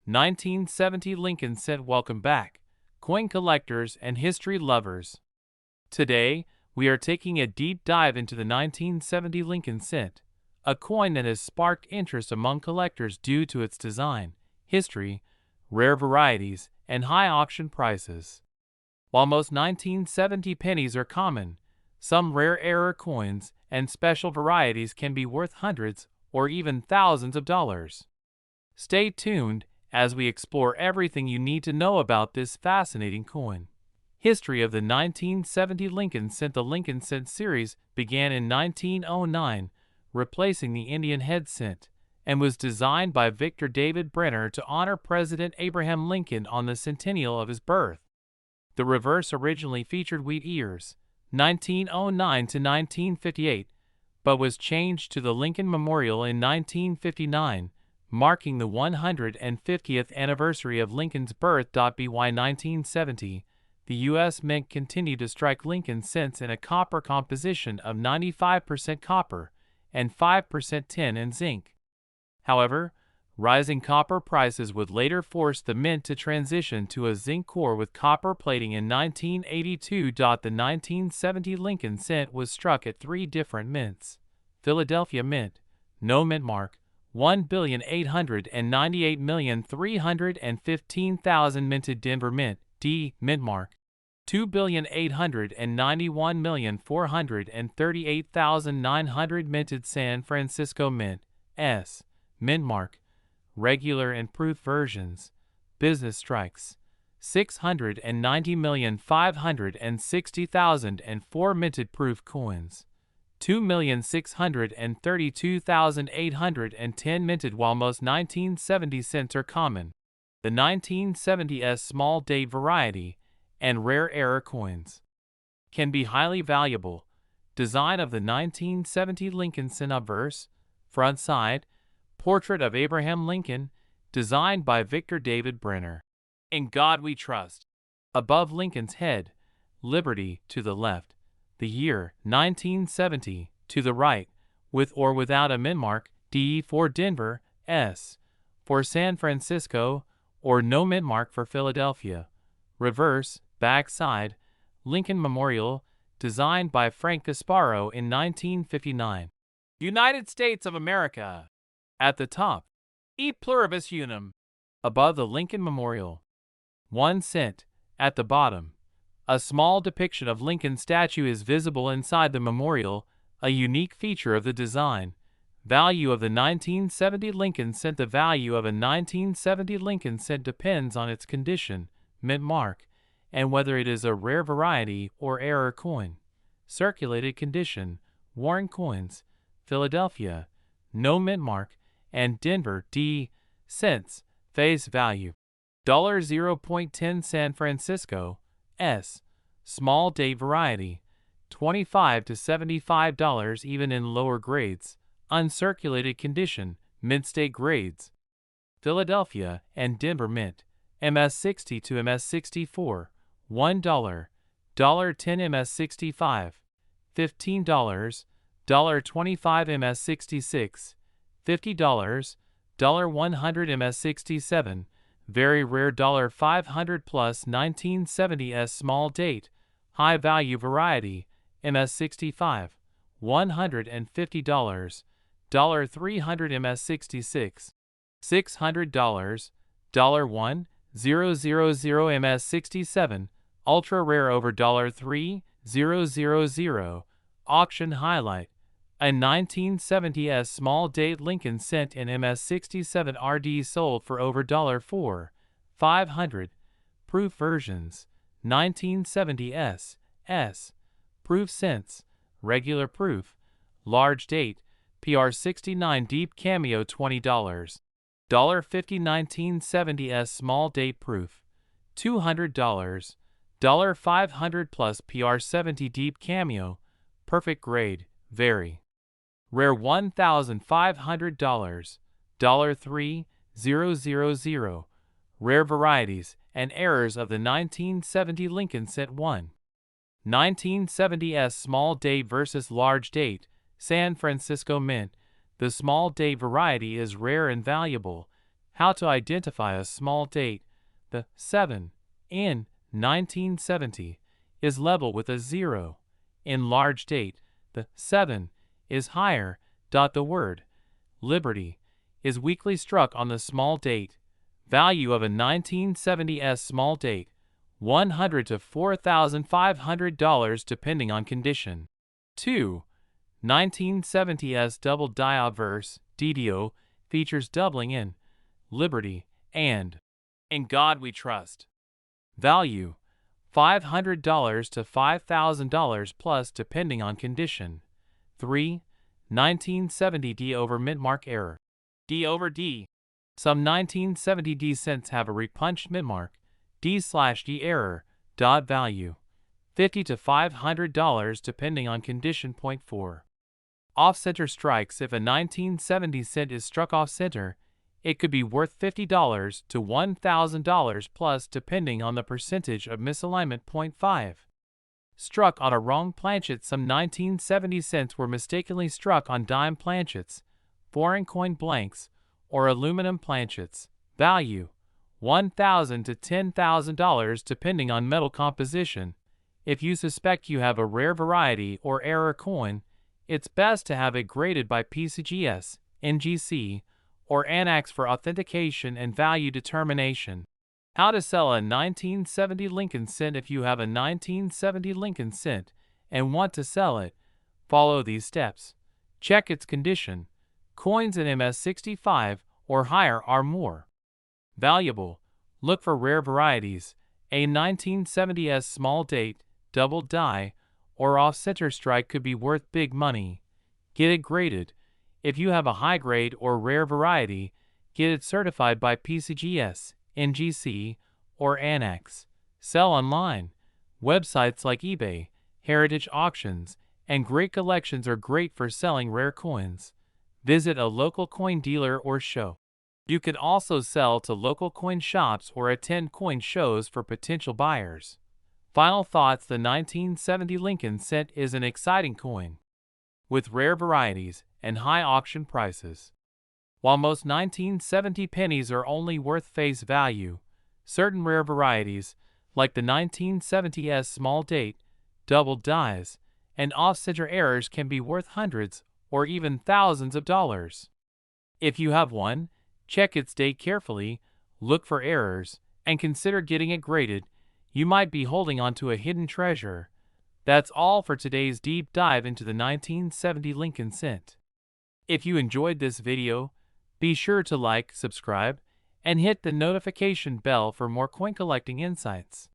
1970 Lincoln Cent. Welcome back, coin collectors and history lovers. Today, we are taking a deep dive into the 1970 Lincoln Cent, a coin that has sparked interest among collectors due to its design, history, rare varieties, and high auction prices. While most 1970 pennies are common, some rare error coins and special varieties can be worth hundreds or even thousands of dollars. Stay tuned as we explore everything you need to know about this fascinating coin. History of the 1970 Lincoln Cent. The Lincoln Cent series began in 1909, replacing the Indian head cent, and was designed by Victor David Brenner to honor President Abraham Lincoln on the centennial of his birth. The reverse originally featured wheat ears, 1909 to 1958, but was changed to the Lincoln Memorial in 1959, marking the 150th anniversary of Lincoln's birth. By 1970, the U.S. Mint continued to strike Lincoln cents in a copper composition of 95% copper and 5% tin and zinc. However, rising copper prices would later force the mint to transition to a zinc core with copper plating in 1982. The 1970 Lincoln Cent was struck at three different mints: Philadelphia Mint, no mint mark, 1,898,315,000 minted. Denver Mint, D, mint mark, 2,891,438,900 minted. San Francisco Mint, S, mint mark, regular and proof versions, business strikes, 690,560,004 minted. Proof coins, 2,632,810 minted. While most 1970 cents are common, the 1970s small date variety and rare error coins can be highly valuable. Design of the 1970 Lincoln Cent. Obverse, front side, portrait of Abraham Lincoln, designed by Victor David Brenner. In God We Trust. Above Lincoln's head, Liberty to the left, the year 1970 to the right, with or without a mint mark, D for Denver, S for San Francisco, or no mint mark for Philadelphia. Reverse, back side, Lincoln Memorial, designed by Frank Gasparo in 1959. United States of America. At the top, E pluribus unum. Above the Lincoln Memorial, 1 cent. At the bottom, a small depiction of Lincoln's statue is visible inside the memorial, a unique feature of the design. Value of the 1970 Lincoln Cent. The value of a 1970 Lincoln Cent depends on its condition, mint mark, and whether it is a rare variety or error coin. Circulated condition, worn coins, Philadelphia, no mint mark, and Denver, D, cents. Face value, $0.10. San Francisco, S, small date variety, $25 to $75 even in lower grades. Uncirculated condition, mint state grades. Philadelphia and Denver Mint, MS60 to MS64, $1, $10 MS65, $15, $25 MS66, $50, $100 MS67, very rare $500 plus 1970s small date, high value variety, MS65, $150, $300 MS66, $600, $1, 000 MS67, ultra rare over $3,000, auction highlight, a 1970s small date Lincoln Cent in MS67 RD sold for over $4,500. Proof versions, 1970s, S, proof cents, regular proof, large date, PR69 deep cameo $20, $50 1970s small date proof, $200, $500 plus PR70 deep cameo, perfect grade, vary. Rare $1,500, $3,000, rare varieties and errors of the 1970 Lincoln Cent. 1. 1970s small date versus large date, San Francisco Mint. The small date variety is rare and valuable, How to identify a small date. The 7 in 1970 is level with a 0. In large date, the 7 is higher. The word Liberty is weakly struck on the small date. Value of a 1970s small date, $100 to $4,500 depending on condition. 2. 1970s double die obverse, DDO, features doubling in Liberty and In God We Trust. Value $500 to $5,000 plus depending on condition. 3. 1970 D over mintmark error. D over D. Some 1970 D cents have a repunched mintmark, D/D error. Value $50 to $500 depending on condition. 4. Off-center strikes. If a 1970 cent is struck off-center, it could be worth $50 to $1,000 plus depending on the percentage of misalignment. 5. Struck on a wrong planchet. Some 1970 cents were mistakenly struck on dime planchets, foreign coin blanks, or aluminum planchets. Value $1,000 to $10,000 depending on metal composition. If you suspect you have a rare variety or error coin, it's best to have it graded by PCGS, NGC, or ANAX for authentication and value determination. How to sell a 1970 Lincoln Cent. If you have a 1970 Lincoln Cent and want to sell it, follow these steps. Check its condition. Coins in MS65 or higher are more valuable. Look for rare varieties. A 1970s small date, double die, or off-center strike could be worth big money. Get it graded. If you have a high grade or rare variety, get it certified by PCGS, NGC, or ANAX. Sell online. Websites like eBay, Heritage Auctions, and Great Collections are great for selling rare coins. Visit a local coin dealer or show. You can also sell to local coin shops or attend coin shows for potential buyers. Final thoughts. The 1970 Lincoln Cent is an exciting coin with rare varieties and high auction prices. While most 1970 pennies are only worth face value, certain rare varieties, like the 1970s small date, double dies, and off-center errors can be worth hundreds or even thousands of dollars. If you have one, check its date carefully, look for errors, and consider getting it graded. You might be holding on to a hidden treasure. That's all for today's deep dive into the 1970 Lincoln Cent. If you enjoyed this video, be sure to like, subscribe, and hit the notification bell for more coin collecting insights.